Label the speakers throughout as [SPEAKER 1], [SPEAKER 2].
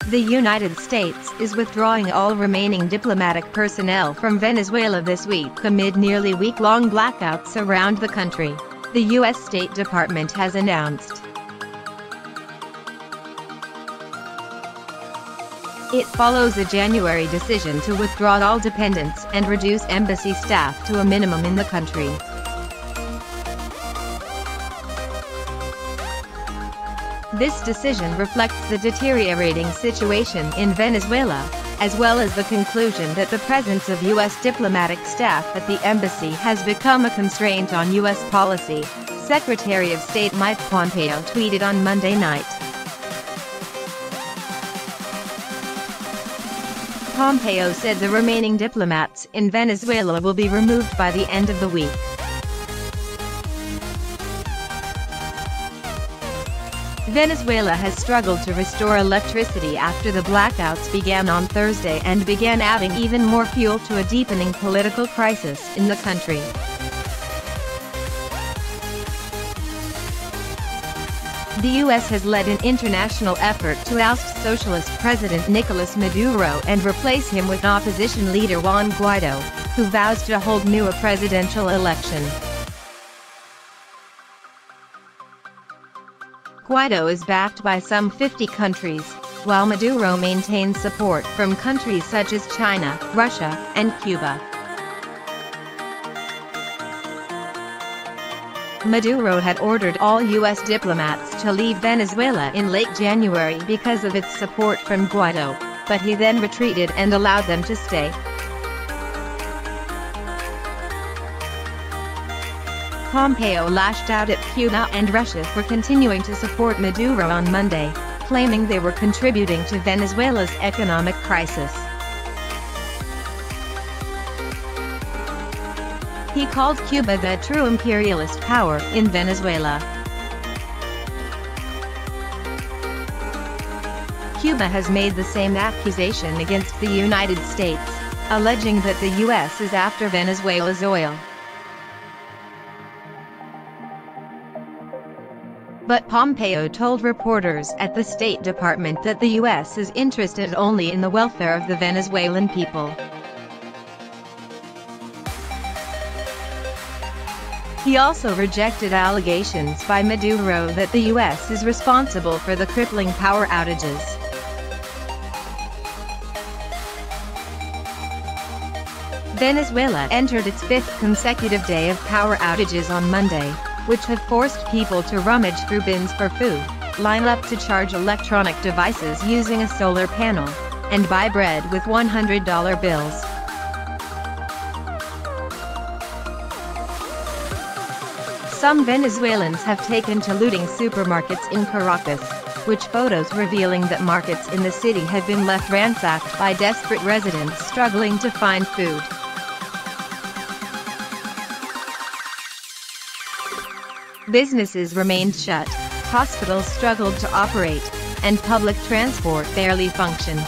[SPEAKER 1] The United States is withdrawing all remaining diplomatic personnel from Venezuela this week amid nearly week-long blackouts around the country, the U.S. State Department has announced. It follows a January decision to withdraw all dependents and reduce embassy staff to a minimum in the country. This decision reflects the deteriorating situation in Venezuela, as well as the conclusion that the presence of U.S. diplomatic staff at the embassy has become a constraint on U.S. policy, Secretary of State Mike Pompeo tweeted on Monday night. Pompeo said the remaining diplomats in Venezuela will be removed by the end of the week. Venezuela has struggled to restore electricity after the blackouts began on Thursday and began adding even more fuel to a deepening political crisis in the country. The U.S. has led an international effort to oust socialist President Nicolás Maduro and replace him with opposition leader Juan Guaidó, who vows to hold a presidential election. Guaidó is backed by some 50 countries, while Maduro maintains support from countries such as China, Russia, and Cuba. Maduro had ordered all U.S. diplomats to leave Venezuela in late January because of its support from Guaidó, but he then retreated and allowed them to stay. Pompeo lashed out at Cuba and Russia for continuing to support Maduro on Monday, claiming they were contributing to Venezuela's economic crisis. He called Cuba the true imperialist power in Venezuela. Cuba has made the same accusation against the United States, alleging that the U.S. is after Venezuela's oil. But Pompeo told reporters at the State Department that the U.S. is interested only in the welfare of the Venezuelan people. He also rejected allegations by Maduro that the U.S. is responsible for the crippling power outages. Venezuela entered its fifth consecutive day of power outages on Monday, which have forced people to rummage through bins for food, line up to charge electronic devices using a solar panel, and buy bread with $100 bills. Some Venezuelans have taken to looting supermarkets in Caracas, with photos revealing that markets in the city have been left ransacked by desperate residents struggling to find food. Businesses remained shut, hospitals struggled to operate, and public transport barely functioned.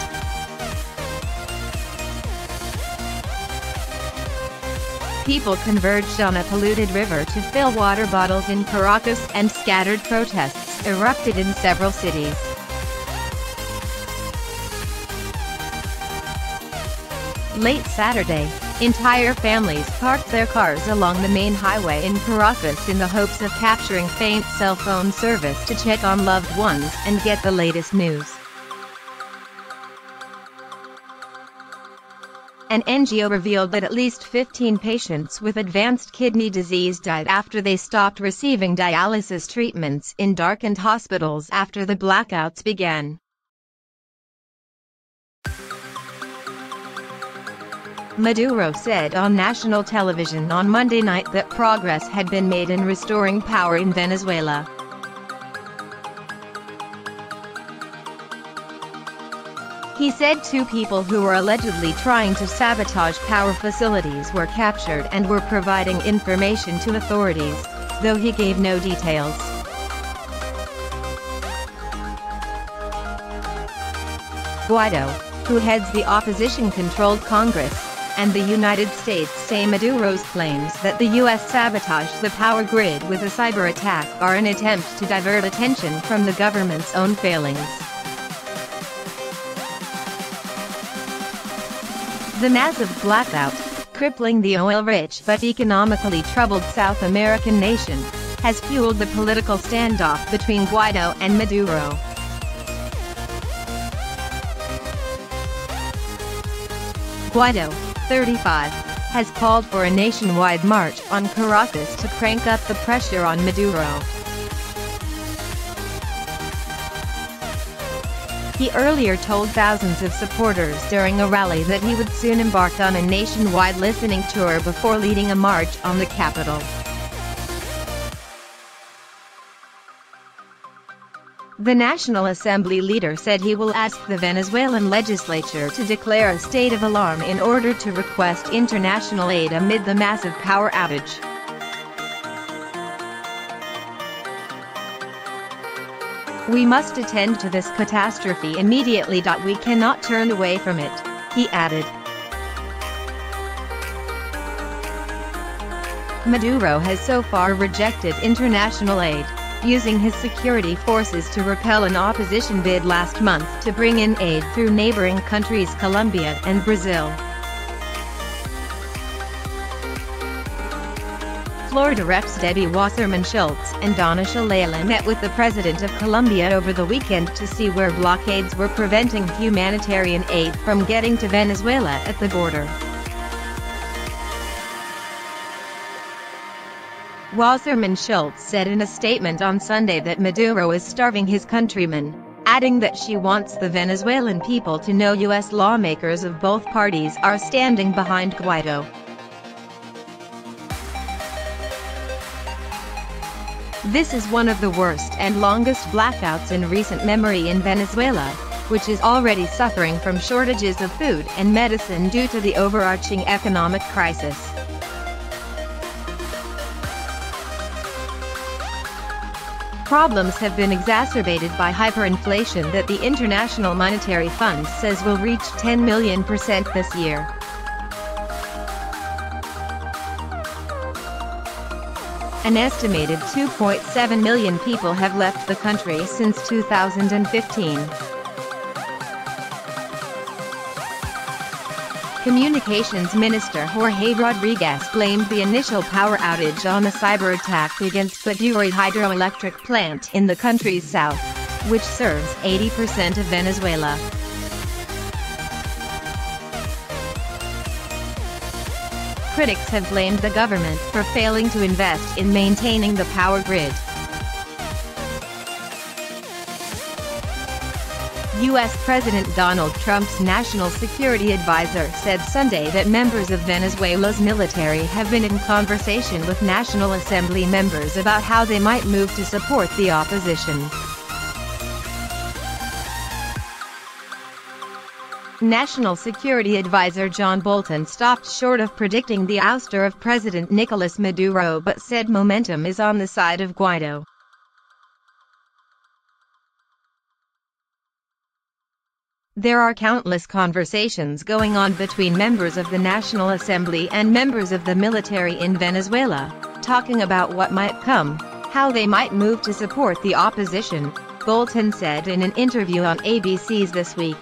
[SPEAKER 1] People converged on a polluted river to fill water bottles in Caracas, and scattered protests erupted in several cities. Late Saturday, entire families parked their cars along the main highway in Caracas in the hopes of capturing faint cell phone service to check on loved ones and get the latest news. An NGO revealed that at least 15 patients with advanced kidney disease died after they stopped receiving dialysis treatments in darkened hospitals after the blackouts began. Maduro said on national television on Monday night that progress had been made in restoring power in Venezuela. He said 2 people who were allegedly trying to sabotage power facilities were captured and were providing information to authorities, though he gave no details. Guaidó, who heads the opposition-controlled Congress, and the United States say Maduro's claims that the U.S. sabotaged the power grid with a cyber attack are an attempt to divert attention from the government's own failings. The massive blackout, crippling the oil-rich but economically troubled South American nation, has fueled the political standoff between Guaido and Maduro. Guaido, 35, has called for a nationwide march on Caracas to crank up the pressure on Maduro. He earlier told thousands of supporters during a rally that he would soon embark on a nationwide listening tour before leading a march on the capital. The National Assembly leader said he will ask the Venezuelan legislature to declare a state of alarm in order to request international aid amid the massive power outage. "We must attend to this catastrophe immediately. We cannot turn away from it," he added. Maduro has so far rejected international aid, using his security forces to repel an opposition bid last month to bring in aid through neighboring countries Colombia and Brazil. Florida Reps Debbie Wasserman Schultz and Donna Shalala met with the President of Colombia over the weekend to see where blockades were preventing humanitarian aid from getting to Venezuela at the border. Wasserman Schultz said in a statement on Sunday that Maduro is starving his countrymen, adding that she wants the Venezuelan people to know U.S. lawmakers of both parties are standing behind Guaido. "This is one of the worst and longest blackouts in recent memory in Venezuela, which is already suffering from shortages of food and medicine due to the overarching economic crisis." Problems have been exacerbated by hyperinflation that the International Monetary Fund says will reach 10 million% this year. An estimated 2.7 million people have left the country since 2015. Communications Minister Jorge Rodriguez blamed the initial power outage on a cyber attack against Paduri hydroelectric plant in the country's south, which serves 80% of Venezuela. Critics have blamed the government for failing to invest in maintaining the power grid. U.S. President Donald Trump's national security advisor said Sunday that members of Venezuela's military have been in conversation with National Assembly members about how they might move to support the opposition. National Security Advisor John Bolton stopped short of predicting the ouster of President Nicolas Maduro but said momentum is on the side of Guaido. There are countless conversations going on between members of the National Assembly and members of the military in Venezuela, talking about what might come, how they might move to support the opposition, Bolton said in an interview on ABC's This Week.